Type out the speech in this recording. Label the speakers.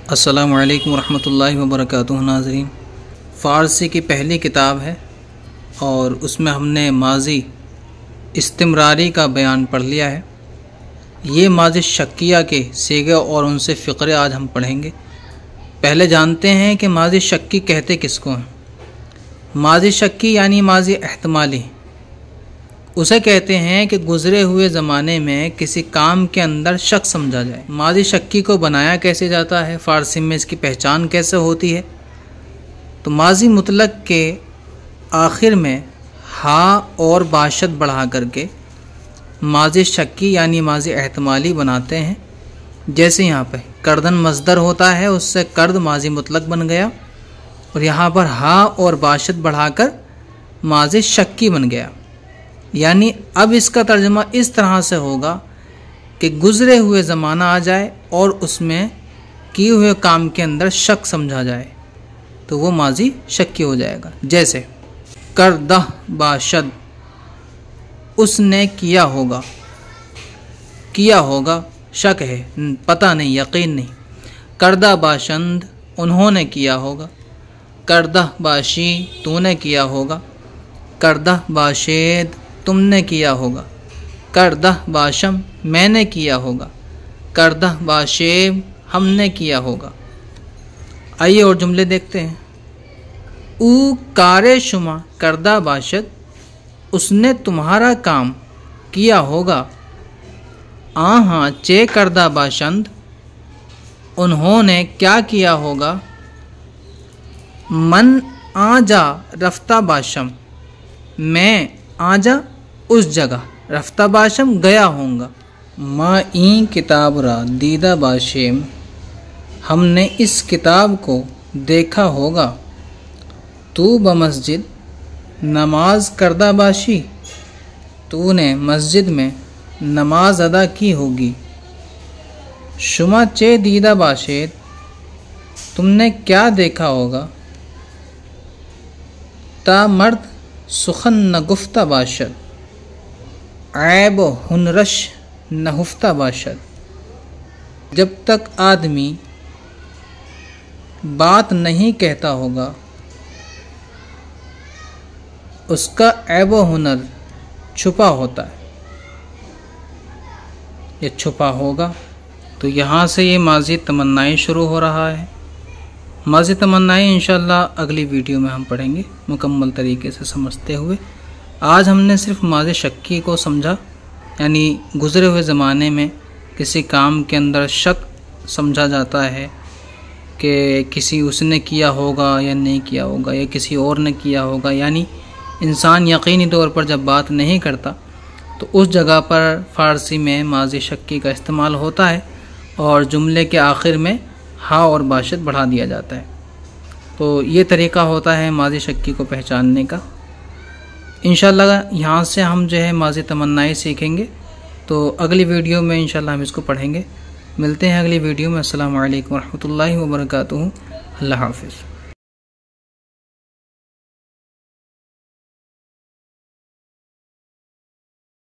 Speaker 1: अस्सलामु अलैकुम रहमतुल्लाहि व बरकातुहू। नाज़रीन, फ़ारसी की पहली किताब है और उसमें हमने माज़ी इस्तिमरारी का बयान पढ़ लिया है। ये माज़ी शक्किया के सीगे और उनसे फ़िक्रे आज हम पढ़ेंगे। पहले जानते हैं कि माज़ी शक्की कहते किसको हैं। माज़ी शक्की यानी माज़ी एहतमाली उसे कहते हैं कि गुज़रे हुए ज़माने में किसी काम के अंदर शक समझा जाए। माज़ी शक्की को बनाया कैसे जाता है, फ़ारसी में इसकी पहचान कैसे होती है। तो माज़ी मुतलक के आखिर में हा और बाशत बढ़ा करके माज़ी शक्की यानी माज़ी एहतमाली बनाते हैं। जैसे यहाँ पे कर्दन मज़दर होता है, उससे कर्द माज़ी मुतलक बन गया और यहाँ पर हा और बाशत बढ़ाकर माज़ी शक्की बन गया। यानी अब इसका तर्जुमा इस तरह से होगा कि गुज़रे हुए ज़माना आ जाए और उसमें किए हुए काम के अंदर शक समझा जाए तो वो माज़ी शक्की हो जाएगा। जैसे करदह बाशद, उसने किया होगा। किया होगा शक है, पता नहीं, यकीन नहीं। करदा बाशंद, उन्होंने किया होगा। करदह बाशी, तूने किया होगा। करदह बाशेद, तुमने किया होगा। करदह बाशम, मैंने किया होगा। करदह बाशेब, हमने किया होगा। आइए और जुमले देखते हैं। ऊ कारे शुमा करदा बाशद, उसने तुम्हारा काम किया होगा। आहाँ चे करदा बाशंद, उन्होंने क्या किया होगा। मन आजा रफ्ता बाशम, मैं आजा उस जगह, रफ्ता बाशम गया होऊंगा। माँ ई किताब रा दीदा बाशेम, हमने इस किताब को देखा होगा। तू बमस्जिद नमाज करदा बाशी, तूने मस्जिद में नमाज अदा की होगी। शुमा चे दीदा बाशेद, तुमने क्या देखा होगा। ता मर्द सुखन न गुफ्ता बाशद, ऐब हुनरश न हुफ्ता बाशद। जब तक आदमी बात नहीं कहता होगा उसका ऐब हुनर छुपा होता है, ये छुपा होगा। तो यहाँ से ये माज़ी तमन्नाएँ शुरू हो रहा है। माज़ी तमन्नाएँ इंशाअल्लाह अगली वीडियो में हम पढ़ेंगे मुकम्मल तरीके से समझते हुए। आज हमने सिर्फ माज़ी शक्की को समझा, यानी गुज़रे हुए ज़माने में किसी काम के अंदर शक समझा जाता है कि किसी उसने किया होगा या नहीं किया होगा या किसी और ने किया होगा। यानी इंसान यकीनी तौर पर जब बात नहीं करता तो उस जगह पर फ़ारसी में माज़ी शक्की का इस्तेमाल होता है और जुमले के आखिर में हा और बाशत बढ़ा दिया जाता है। तो ये तरीका होता है माज़ी शक्की को पहचानने का। इंशाअल्लाह यहाँ से हम जो है माज़ी तमन्नाएँ सीखेंगे। तो अगली वीडियो में इंशाअल्लाह हम इसको पढ़ेंगे। मिलते हैं अगली वीडियो में। अस्सलामु अलैकुम रहमतुल्लाहि व बरकातुहू। अल्लाह हाफ़िज़।